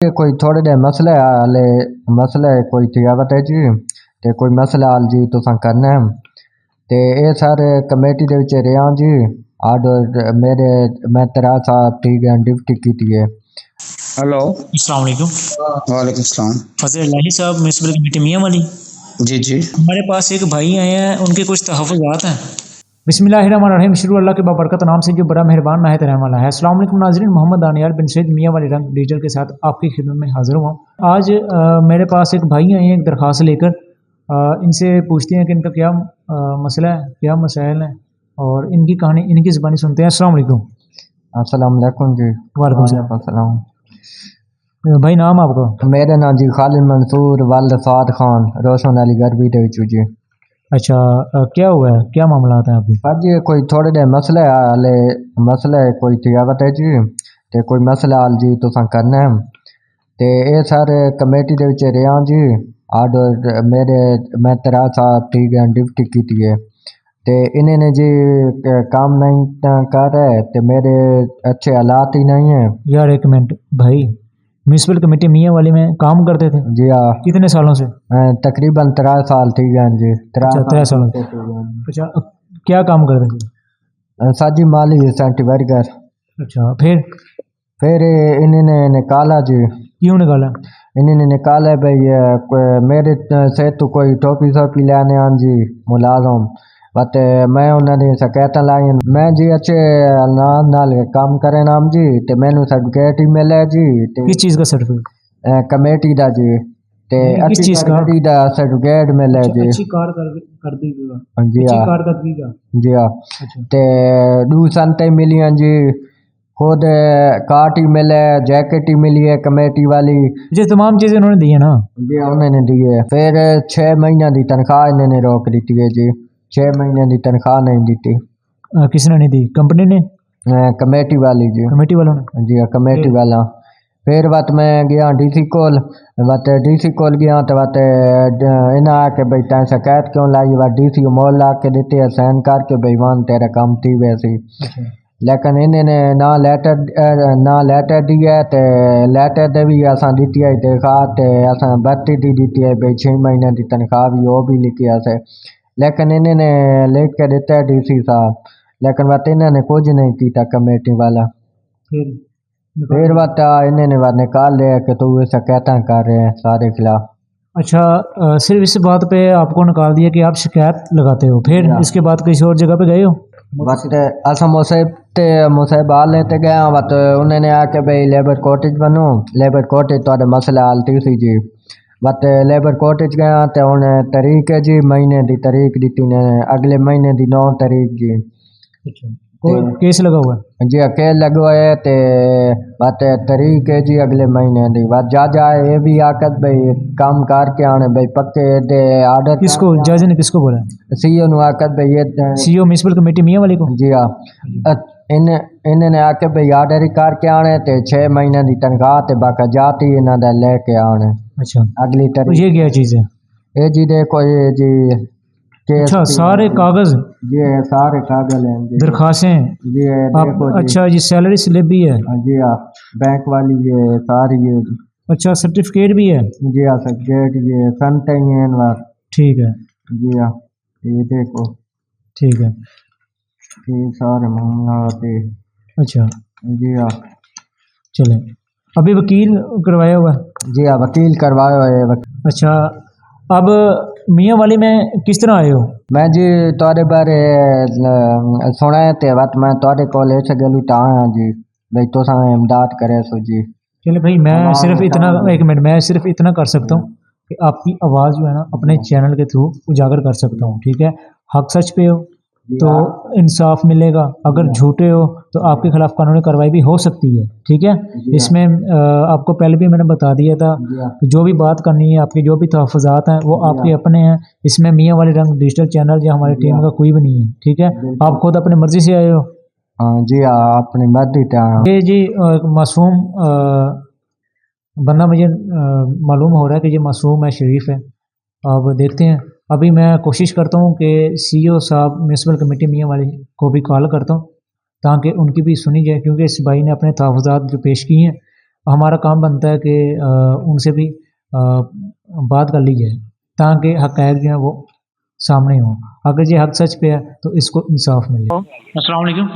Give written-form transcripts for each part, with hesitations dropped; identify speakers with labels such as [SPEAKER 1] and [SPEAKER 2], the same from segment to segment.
[SPEAKER 1] ये कोई थोड़े जे मसले हाले मसले कोई थियावत है जी ते कोई मसला हाल जी तुसां करना है ते ये सारे कमेटी दे विच रेहा जी आड मेरे मैं 3 साल ठीक है डिप्टी की है।
[SPEAKER 2] हेलो।
[SPEAKER 3] अस्सलाम वालेकुम।
[SPEAKER 2] वालेकुम सलाम।
[SPEAKER 3] फजल इलाही साहब म्यूनसिपल कमेटी मियाँ वाली।
[SPEAKER 2] जी जी।
[SPEAKER 3] हमारे पास एक भाई आए हैं, उनके कुछ तहफ़्फ़ुज़ात हैं। बिस्मिल्लाहिर्रहमानिर्रहीम, शुरू अल्लाह के बाबरकत नाम से जो बड़ा मेहरबान नाहित रहम वाला है। अस्सलाम वालेकुम नाज़रीन, मोहम्मद दानियाल बिन सैयद मियाँ वाली रंग डिजिटल के साथ आपकी खिदमत में हाजिर हुआ। आज मेरे पास एक भाई आए हैं एक दरख्वास्त लेकर। इनसे पूछते हैं कि इनका क्या मसला है, क्या मसाइल हैं और इनकी कहानी इनकी ज़बानी सुनते हैं। अस्सलाम वालेकुम।
[SPEAKER 1] अस्सलाम वालेकुम जी।
[SPEAKER 3] वालेकुम
[SPEAKER 1] सलाम।
[SPEAKER 3] भाई नाम आपका?
[SPEAKER 1] मेरा नाम जी खालिद मंसूर वालिद साद खान रोशन अली गरबी दे विच जी।
[SPEAKER 3] अच्छा, क्या हुआ है, क्या मामला है आपके?
[SPEAKER 1] सर जी कोई थोड़े जे मसले हाले मसले कोई थियावत है जी ते कोई मसला हाल जी तुसां करना है ते ये सारे कमेटी दे विच रेहा जी आड मेरे मैं 3 साल ठीक है डिप्टी की है ते इन्हें जी काम नहीं कर रहे ते मेरे अच्छे हालात ही नहीं है।
[SPEAKER 3] यार एक मिनट भाई, म्यूनसिपल कमेटी मियाँ वाली में काम करते थे
[SPEAKER 1] जी हाँ
[SPEAKER 3] कितने सालों से?
[SPEAKER 1] तकरीबन 3 साल ठीक है जी। 3
[SPEAKER 3] अच्छा, 3 सालों से। अच्छा, क्या काम करते थे?
[SPEAKER 1] साजी माली सेंटी वर्कर।
[SPEAKER 3] अच्छा,
[SPEAKER 1] फिर इन्होंने निकाला जी।
[SPEAKER 3] क्यों निकाला?
[SPEAKER 1] इन्होंने निकाला भाई मेरे से तो कोई टोपी शोपी लेने आन जी मुलाजम बट मैं उन्होंने शिकायत लाई मैं जी अच्छे नाल काम करे नाम जी ते मैनू सर्टिफिकेट ही मिले जी ते
[SPEAKER 3] किस चीज़ का सर्टिफिकेट?
[SPEAKER 1] कमेटी दा जी ते
[SPEAKER 3] किस
[SPEAKER 1] अच्छी
[SPEAKER 3] चीज़ का?
[SPEAKER 1] कारकर्दगी दा सर्टिफिकेट मिले
[SPEAKER 3] अच्छा,
[SPEAKER 1] जी।
[SPEAKER 3] अच्छी कारकर्दगी का।
[SPEAKER 1] जी
[SPEAKER 3] अच्छी
[SPEAKER 1] हाँ
[SPEAKER 3] कारकर्दगी का।
[SPEAKER 1] जी हाँ
[SPEAKER 3] अच्छा
[SPEAKER 1] ते दू संते मिलियन जी खुद कार्ट ही मिले जैकेट ही मिली है कमेटी वाली।
[SPEAKER 3] ये तमाम चीज़ें उन्होंने दी है ना?
[SPEAKER 1] जी उन्होंने दी है। फिर 6 महीने की तनख्वाह इन्होंने रोक दी है जी। 6 महीने की तनख्वाह नहीं दी।
[SPEAKER 3] किसने नहीं दी? कंपनी ने?
[SPEAKER 1] कमेटी वाली जी।
[SPEAKER 3] कमेटी वालों ने?
[SPEAKER 1] जी हाँ कमेटी वाला। फिर बात मैं गया डीसी कोल बात डीसी कोल गया तो बात इन्हें आके भाई तैं शिकायत क्यों लाई बात डीसी को मोल ला के देते है साइन करके भाई वन तेरा काम थी वैसी।
[SPEAKER 3] अच्छा,
[SPEAKER 1] लेकिन इन्होंने ना लेटर दिया ते लेटर दे भी असां दी है तनख्वाह ते असां 32 दी है भाई 6 महीने की तनख्वाह भी वो भी लिखी है लेकिन इन्होंने लिख के दिता है डीसी साहब लेकिन बात इन्होंने कुछ नहीं किया कमेटी वाला। फिर बात इन्होंने बात निकाल लिया कि तू ये शिकायत कर रहे हैं सारे खिलाफ।
[SPEAKER 3] अच्छा, सिर्फ इस बात पे आपको निकाल दिया कि आप शिकायत लगाते हो, फिर इसके बाद किसी और जगह पे गए हो?
[SPEAKER 1] बट असा मुसेब हाल लेते गया बट उन्होंने आके भाई लेबर कोर्टेज बनो लेबर कोर्टेज तो मसला हाल थी सी जी बट लेबर कोर्टेज गया तो उन्हें तारीख है जी महीने की तारीख दी ने अगले महीने की 9 तारीख जी।
[SPEAKER 3] अच्छा, केस लगा हुआ है?
[SPEAKER 1] जी अकेले लगे है ते बात तारीख है जी अगले महीने की बात जा ये भी आकत भाई काम करके आने भाई पक्के दे आर्डर
[SPEAKER 3] किसको? जज ने किसको बोला?
[SPEAKER 1] सीईओ नु आकत भाई ये
[SPEAKER 3] सीईओ म्यूनसिपल कमेटी मियाँ वाली को?
[SPEAKER 1] जी हाँ इन्होंने आके भाई आर्डर ही करके आने ते 6 महीने की तनख्वाह ते बाका जाती इन्हों दा लेके आने।
[SPEAKER 3] अच्छा,
[SPEAKER 1] अगली
[SPEAKER 3] तो
[SPEAKER 1] तारीख
[SPEAKER 3] ये क्या चीज़ है?
[SPEAKER 1] ये जी देखो ये जी केस
[SPEAKER 3] अच्छा, सारे कागज,
[SPEAKER 1] ये सारे कागज हैं जी।
[SPEAKER 3] दरखास्तें
[SPEAKER 1] जी ये
[SPEAKER 3] आप?
[SPEAKER 1] देखो जी।
[SPEAKER 3] अच्छा, ये सैलरी स्लिप भी है?
[SPEAKER 1] जी हाँ बैंक वाली ये सारी ये
[SPEAKER 3] अच्छा, सर्टिफिकेट भी है?
[SPEAKER 1] जी हाँ सर्टिफिकेट ये संत ही हैं इनवार।
[SPEAKER 3] ठीक है,
[SPEAKER 1] जी हाँ ये देखो
[SPEAKER 3] ठीक है।
[SPEAKER 1] ये सारे मामला होते।
[SPEAKER 3] अच्छा,
[SPEAKER 1] जी हाँ
[SPEAKER 3] चले, अभी वकील करवाया हुआ है?
[SPEAKER 1] जी हाँ वकील करवाया है।
[SPEAKER 3] अच्छा, अब मियाँ वाली में किस तरह आए हो?
[SPEAKER 1] मैं जी तोरे बारे सुना है ते बात मैं तोरे कॉल ऐसे गलू ता आया जी भाई तो इमदाद करे सो जी।
[SPEAKER 3] चले भाई, मैं सिर्फ इतना, एक मिनट, मैं सिर्फ इतना कर सकता हूँ कि आपकी आवाज़ जो है ना अपने चैनल के थ्रू उजागर कर सकता हूँ, ठीक है? हक सच पे हो तो इंसाफ मिलेगा, अगर झूठे हो तो आपके खिलाफ कानूनी कार्रवाई भी हो सकती है, ठीक है? इसमें आपको पहले भी मैंने बता दिया था कि जो भी बात करनी है, आपके जो भी तहफ़्फ़ुज़ात हैं वो आपके अपने हैं। इसमें मियाँ वाली रंग डिजिटल चैनल या हमारी टीम का कोई भी नहीं है, ठीक है? आप खुद अपनी मर्ज़ी से आए हो?
[SPEAKER 1] हाँ जी हाँ अपनी मर्जी से आया।
[SPEAKER 3] ये जी एक मासूम बंदा मुझे मालूम हो रहा है कि ये मासूम है, शरीफ है। अब देखते हैं, अभी मैं कोशिश करता हूँ कि सीईओ साहब म्यूनसिपल कमेटी मियाँ वाली को भी कॉल करता हूँ ताकि उनकी भी सुनी जाए, क्योंकि इस भाई ने अपने तहफ़्फ़ुज़ात जो पेश किए हैं हमारा काम बनता है कि उनसे भी बात कर ली जाए ताकि हक़ाइक़ जो है वो सामने हो। अगर ये हक सच पे है तो इसको इंसाफ मिले। अस्सलाम वालेकुम।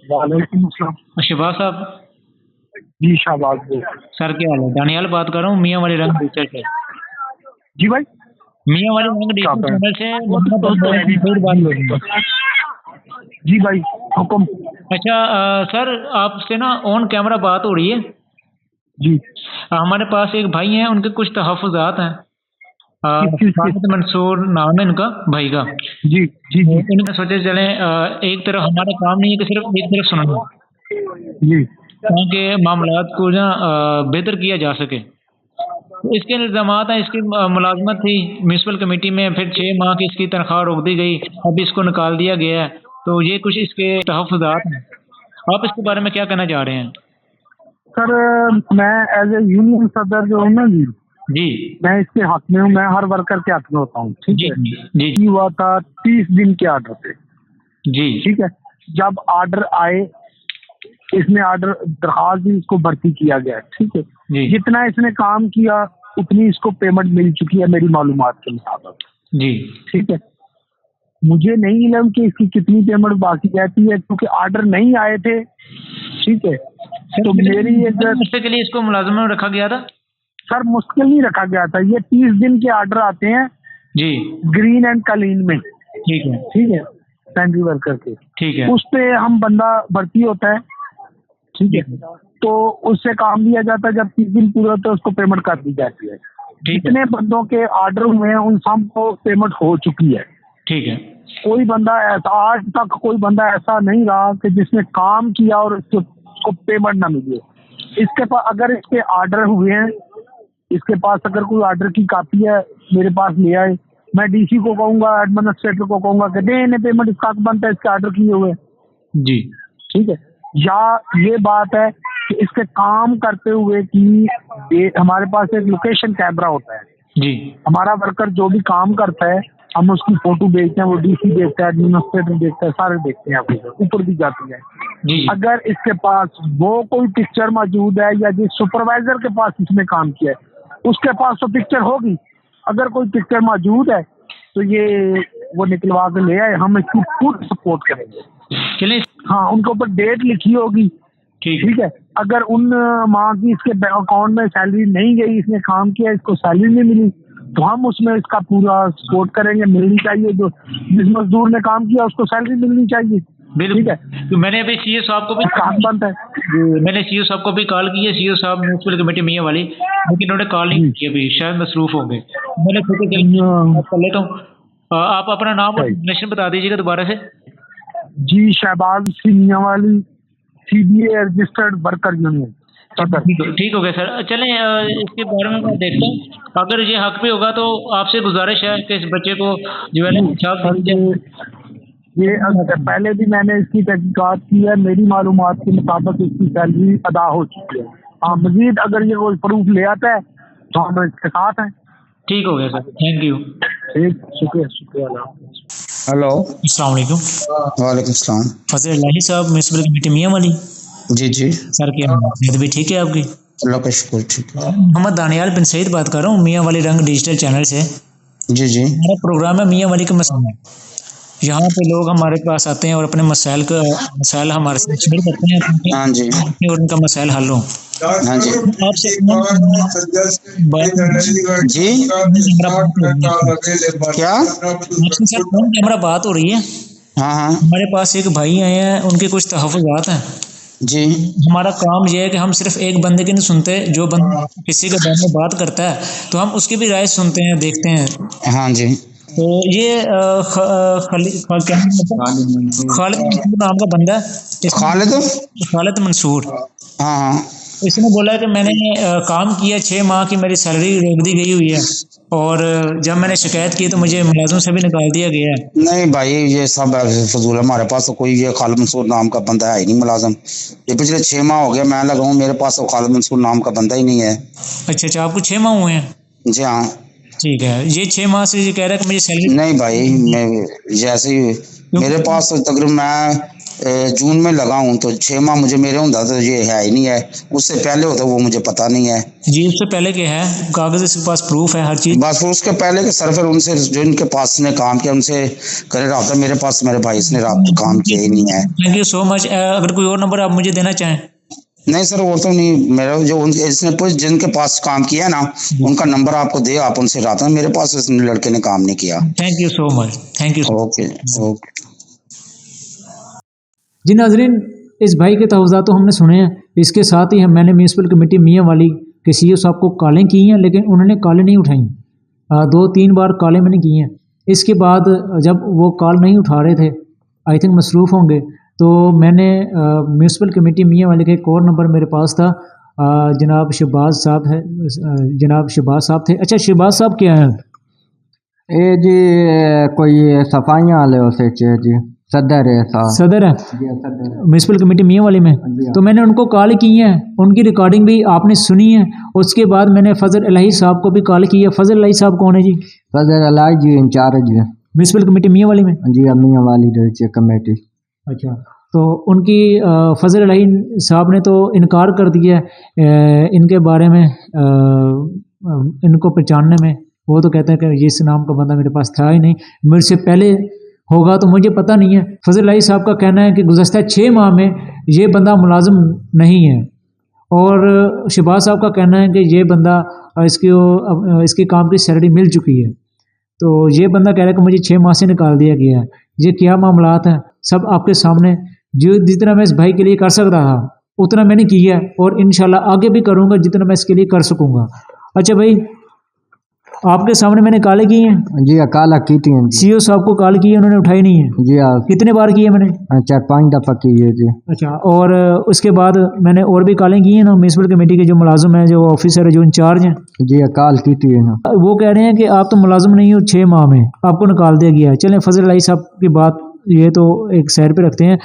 [SPEAKER 4] वालेकुम अस्सलाम।
[SPEAKER 3] शहबाज साहब।
[SPEAKER 4] जी शाहबाज बोल।
[SPEAKER 3] सर क्या हाल है? दानियाल बात कर रहा हूँ मियाँ वाली रंग डिजिटल से।
[SPEAKER 4] जी भाई
[SPEAKER 3] मियाँ वाली रंग
[SPEAKER 4] क्या
[SPEAKER 3] डिजिटल
[SPEAKER 4] करें?
[SPEAKER 3] चैनल से बात हो रही है।
[SPEAKER 4] जी भाई हुक्म।
[SPEAKER 3] अच्छा सर आपसे ना ऑन कैमरा बात हो रही है।
[SPEAKER 4] जी
[SPEAKER 3] हमारे पास एक भाई हैं उनके कुछ तहफ़्फ़ुज़ात हैं।
[SPEAKER 4] किस चीज़ के?
[SPEAKER 3] खालिद मंसूर नाम है इनका भाई का।
[SPEAKER 4] जी जी जी
[SPEAKER 3] इनका सोचे चलें एक तरफ हमारा काम नहीं है कि सिर्फ एक तरफ सुनना,
[SPEAKER 4] जी
[SPEAKER 3] ताकि मामलात को ना बेहतर किया जा सके। तो इसके इल्ज़ामात हैं, इसकी मुलाज़मत थी म्यूनसिपल कमेटी में, फिर 6 माह की इसकी तनख्वाह रोक दी गई, अब इसको निकाल दिया गया है। तो ये कुछ इसके तहफ़्फ़ुज़ात हैं। आप इसके बारे में क्या कहना चाह रहे हैं?
[SPEAKER 4] सर मैं एज ए यूनियन सदर जो हूँ ना जी,
[SPEAKER 3] जी
[SPEAKER 4] मैं इसके हक में हूँ। मैं हर वर्कर के हक में होता हूँ। ठीक
[SPEAKER 3] जी
[SPEAKER 4] है।
[SPEAKER 3] जी
[SPEAKER 4] ये हुआ था 30 दिन के आर्डर पे।
[SPEAKER 3] जी
[SPEAKER 4] ठीक है। जब आर्डर आए इसने आर्डर दरखास्त भी इसको भर्ती किया गया है। ठीक है।
[SPEAKER 3] जी
[SPEAKER 4] जितना इसने काम किया उतनी इसको पेमेंट मिल चुकी है मेरी मालूमात के मुताबिक।
[SPEAKER 3] जी।
[SPEAKER 4] ठीक है। मुझे नहीं इलम कि इसकी कितनी पेमेंट बाकी रहती है क्योंकि आर्डर नहीं आए थे। ठीक है। तो मेरी एक
[SPEAKER 3] हफ्ते के लिए इसको मुलाजमे में रखा गया था।
[SPEAKER 4] सर मुश्किल नहीं रखा गया था। ये 30 दिन के आर्डर आते हैं
[SPEAKER 3] जी
[SPEAKER 4] ग्रीन एंड कलीन में।
[SPEAKER 3] ठीक है
[SPEAKER 4] ठीक है। सैनिटरी वर्कर के
[SPEAKER 3] ठीक है
[SPEAKER 4] उस पे हम बंदा भर्ती होता है। ठीक है। तो उससे काम लिया जाता है। जब 30 दिन पूरे होते हैं उसको पेमेंट कर दी जाती है।
[SPEAKER 3] ठीक है
[SPEAKER 4] जितने बंदों के आर्डर हुए हैं उन सबको पेमेंट हो चुकी है।
[SPEAKER 3] ठीक है
[SPEAKER 4] कोई बंदा ऐसा आज तक कोई बंदा ऐसा नहीं रहा कि जिसने काम किया और उसको पेमेंट ना मिली। इसके पास अगर इसके आर्डर हुए हैं, इसके पास अगर कोई आर्डर की कॉपी है मेरे पास ले आए। मैं डीसी को कहूंगा, एडमिनिस्ट्रेटर को कहूंगा कि दे इन्हें पेमेंट, इसका हक बनता है इसके आर्डर किए हुए।
[SPEAKER 3] जी
[SPEAKER 4] ठीक है। या ये बात है कि इसके काम करते हुए कि हमारे पास एक लोकेशन कैमरा होता है।
[SPEAKER 3] जी
[SPEAKER 4] हमारा वर्कर जो भी काम करता है हम उसकी फोटो भेजते हैं, वो डीसी देखता है, एडमिनिस्ट्रेटर देखता है, सारे देखते हैं। आपके ऊपर भी जाती है।
[SPEAKER 3] जी
[SPEAKER 4] अगर इसके पास वो कोई पिक्चर मौजूद है या जिस सुपरवाइजर के पास इसने काम किया है उसके पास तो पिक्चर होगी। अगर कोई पिक्चर मौजूद है तो ये वो निकलवा के ले आए, हम इसकी पूरी सपोर्ट करेंगे।
[SPEAKER 3] चलिए
[SPEAKER 4] हाँ उनके ऊपर डेट लिखी होगी। ठीक है। अगर उन माह की इसके अकाउंट में सैलरी नहीं गई, इसने काम किया, इसको सैलरी नहीं मिली, तो हम उसमें इसका पूरा सपोर्ट करेंगे। मिलनी चाहिए, जो जिस मजदूर ने काम किया उसको सैलरी मिलनी चाहिए। ठीक है।
[SPEAKER 3] तो मैंने अभी सीओ साहब को भी
[SPEAKER 4] काम बनता है।
[SPEAKER 3] मैंने सीओ साहब को भी कॉल की है। सीओ साहब म्यूनसिपल कमेटी मियाँ वाली, लेकिन उन्होंने कॉल नहीं की अभी, शायद मसरूफ होंगे। मैंने बात कर लेता हूँ। आप अपना नाम और डेफिनेशन बता दीजिएगा दोबारा से।
[SPEAKER 4] जी शहबाज मियाँ वाली, CBA रजिस्टर्ड वर्कर यूनियन।
[SPEAKER 3] ठीक हो गया सर। चलें इसके बारे में मैं देखता हूँ। अगर ये हक पे होगा तो आपसे गुजारिश है कि इस बच्चे को जो है ना
[SPEAKER 4] ये पहले भी मैंने इसकी तहकीकात की है। मेरी मालूमात के मुताबिक इसकी सैलरी अदा हो चुकी है। हाँ मजीद अगर ये कोई प्रूफ ले आता है तो हम इसके साथ हैं।
[SPEAKER 3] ठीक हो गया सर। Thank you.
[SPEAKER 4] ठीक शुक्रिया शुक्रिया।
[SPEAKER 2] हेलो
[SPEAKER 3] अस्सलाम वालेकुम।
[SPEAKER 2] वालेकुम सलाम।
[SPEAKER 3] फजल इलाही साहब म्यूनसिपल कमेटी मियाँ वाली।
[SPEAKER 2] जी जी
[SPEAKER 3] सर क्या सेहत भी ठीक है आपकी?
[SPEAKER 2] अल्लाह का शुक्र ठीक है।
[SPEAKER 3] मोहम्मद दानियाल बिन सईद बात कर रहा हूँ मियाँ वाली रंग डिजिटल चैनल से।
[SPEAKER 2] जी जी
[SPEAKER 3] हमारा प्रोग्राम है मियाँ वाली का मसला। यहाँ पे लोग हमारे पास आते हैं और अपने मसाइल हमारे साथ शेयर करते हैं
[SPEAKER 2] हाँ जी
[SPEAKER 3] और उनका मसाइल हल हो।
[SPEAKER 2] हाँ जी
[SPEAKER 3] आपसे
[SPEAKER 2] जी क्या
[SPEAKER 3] आपसे सर फोन कैमरा बात हो रही है।
[SPEAKER 2] हाँ हाँ
[SPEAKER 3] हमारे पास एक भाई आए हैं, उनके कुछ तहफ़्फ़ुज़ात हैं।
[SPEAKER 2] जी
[SPEAKER 3] हमारा काम यह है कि हम सिर्फ एक बंदे की नहीं सुनते, जो बंदा किसी के बारे में बात करता है तो हम उसकी भी राय सुनते हैं, देखते हैं।
[SPEAKER 2] हाँ जी
[SPEAKER 3] तो ये खालिद मंसूर नाम का बंदा है। खालिद मंसूर।
[SPEAKER 2] हाँ हाँ
[SPEAKER 3] इसने बोला कि मैंने काम किया 6 माह की, मेरी सैलरी रोक दी गई हुई है और जब मैंने शिकायत की तो मुझे मुलाजिम से भी निकाल दिया गया है।
[SPEAKER 2] नहीं भाई ये सब फजूल है। हमारे पास तो कोई ये खालिद मंसूर नाम का बंदा है ही नहीं मुलाजिम। ये पिछले 6 माह हो गया मैं लगा हूँ, मेरे पास तो खालिद मंसूर नाम का बंदा ही नहीं है।
[SPEAKER 3] अच्छा अच्छा, आपको 6 माह हुए हैं?
[SPEAKER 2] जी हाँ
[SPEAKER 3] ठीक है। ये 6 माह से ये कह रहा है कि मुझे सैलरी
[SPEAKER 2] नहीं भाई, मैं जैसे ही मेरे पास तो तकरीबन मैं जून में लगा हूँ, तो 6 माह मुझे मेरे होता तो ये है ही नहीं है। उससे पहले होता वो मुझे पता नहीं है।
[SPEAKER 3] जी उससे पहले के है कागज, इसके पास प्रूफ है हर चीज़।
[SPEAKER 2] बस फिर उसके पहले के सर, फिर उनसे जो इनके पास ने काम किया उनसे करे रहा। मेरे पास मेरे भाई इसने काम किया ही नहीं है।
[SPEAKER 3] Thank you so much. अगर कोई और नंबर आप मुझे देना चाहें।
[SPEAKER 2] नहीं सर, वो तो नहीं। मेरा जो इसने जिनके पास काम किया है ना, उनका नंबर आपको दे, आप उनसे रहा था। मेरे पास इस लड़के ने काम नहीं किया।
[SPEAKER 3] Thank you so much, thank you.
[SPEAKER 2] Okay okay.
[SPEAKER 3] जी नाजरीन, इस भाई के तवज़ात तो हमने सुने हैं। इसके साथ ही मैंने म्यूनसिपल कमेटी मियाँ वाली के सीईओ साहब को कॉलें की हैं, लेकिन उन्होंने कॉलें नहीं उठाई। 2-3 बार कॉलें मैंने की हैं। इसके बाद जब वो कॉल नहीं उठा रहे थे, आई थिंक मसरूफ़ होंगे, तो मैंने म्यूनसिपल कमेटी मियाँ वाले का एक और नंबर मेरे पास था। जनाब शहबाज साहब है, जनाब शहबाज साहब थे। अच्छा शहबाज साहब क्या हैं?
[SPEAKER 1] ये जी कोई सफाइयाँ वाले उसे जी सदर है साहब।
[SPEAKER 3] सदर है
[SPEAKER 1] जी सदर।
[SPEAKER 3] म्यूनसिपल कमेटी मियाँ वाली में।
[SPEAKER 1] जी
[SPEAKER 3] तो मैंने उनको कॉल की है, उनकी रिकॉर्डिंग भी आपने सुनी है। उसके बाद मैंने फजल इलाही साहब को भी कॉल की है। फजल इलाही साहब कौन है जी?
[SPEAKER 1] फजल इलाही जी इंचार्ज है
[SPEAKER 3] म्यूनसिपल कमेटी मियाँ वाली में।
[SPEAKER 1] जी, मियाँ वाली कमेटी।
[SPEAKER 3] अच्छा, तो उनकी फजल इलाही साहब ने तो इनकार कर दिया है इनके बारे में, इनको पहचानने में। वो तो कहते हैं कि इस नाम का बंदा मेरे पास था ही नहीं, मेरे से पहले होगा तो मुझे पता नहीं है। फजल इलाही साहब का कहना है कि गुज़श्ता 6 माह में ये बंदा मुलाजिम नहीं है, और शहबाज साहब का कहना है कि ये बंदा इसके काम की सैलरी मिल चुकी है। तो ये बंदा कह रहा है कि मुझे 6 माह से निकाल दिया गया है। ये क्या मामलात हैं सब आपके सामने। जो जितना मैं इस भाई के लिए कर सकता था उतना मैंने किया है, और इंशाल्लाह आगे भी करूँगा जितना मैं इसके लिए कर सकूँगा। अच्छा भाई, आपके सामने मैंने कॉल की हैं।
[SPEAKER 1] जी काला की थी जी।
[SPEAKER 3] सीईओ साहब को कॉल की है, उन्होंने उठाई नहीं है।
[SPEAKER 1] जी हाँ,
[SPEAKER 3] कितने बार की है मैंने?
[SPEAKER 1] 4-5 दफ़ा की है जी।
[SPEAKER 3] अच्छा, और उसके बाद मैंने और भी कॉलें की हैं ना म्यूनसिपल कमेटी के जो मुलाजिम हैं, जो ऑफिसर है, जो इंचार्ज हैं।
[SPEAKER 1] जी कॉल की थी ना।
[SPEAKER 3] वो कह रहे हैं कि आप तो मुलाजिम नहीं हो, 6 माह में आपको निकाल दिया गया है। चलें फजल इलाही साहब की बात ये तो एक साइड पे रखते हैं।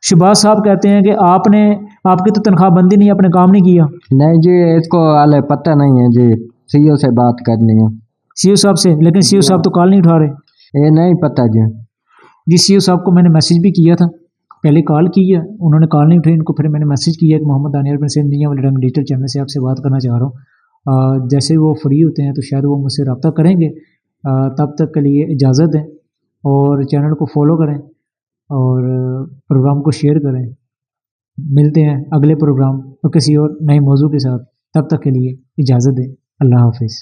[SPEAKER 3] शहबाज साहब कहते हैं कि आपकी तो तनख्वाहबंदी नहीं, आपने काम नहीं किया।
[SPEAKER 1] नहीं जी, इसको हाले पता नहीं है जी, सीईओ से बात करनी है।
[SPEAKER 3] सीईओ साहब से? लेकिन सीईओ साहब तो कॉल नहीं उठा रहे।
[SPEAKER 1] ये नहीं पता जी।
[SPEAKER 3] जी सीईओ साहब को मैंने मैसेज भी किया था, पहले कॉल की है, उन्होंने कॉल नहीं उठाई। इनको फिर मैंने मैसेज किया कि मोहम्मद दानियाल बिन सैद मियां वाले रंग डिजिटल चैनल से आपसे बात करना चाह रहा हूँ। जैसे ही वो फ्री होते हैं तो शायद वो मुझसे रब्ता करेंगे। तब तक के लिए इजाज़त दें, और चैनल को फॉलो करें, और प्रोग्राम को शेयर करें। मिलते हैं अगले प्रोग्राम और किसी और नए मौजू के साथ। तब तक के लिए इजाज़त दें। अल्लाह हाफिज़।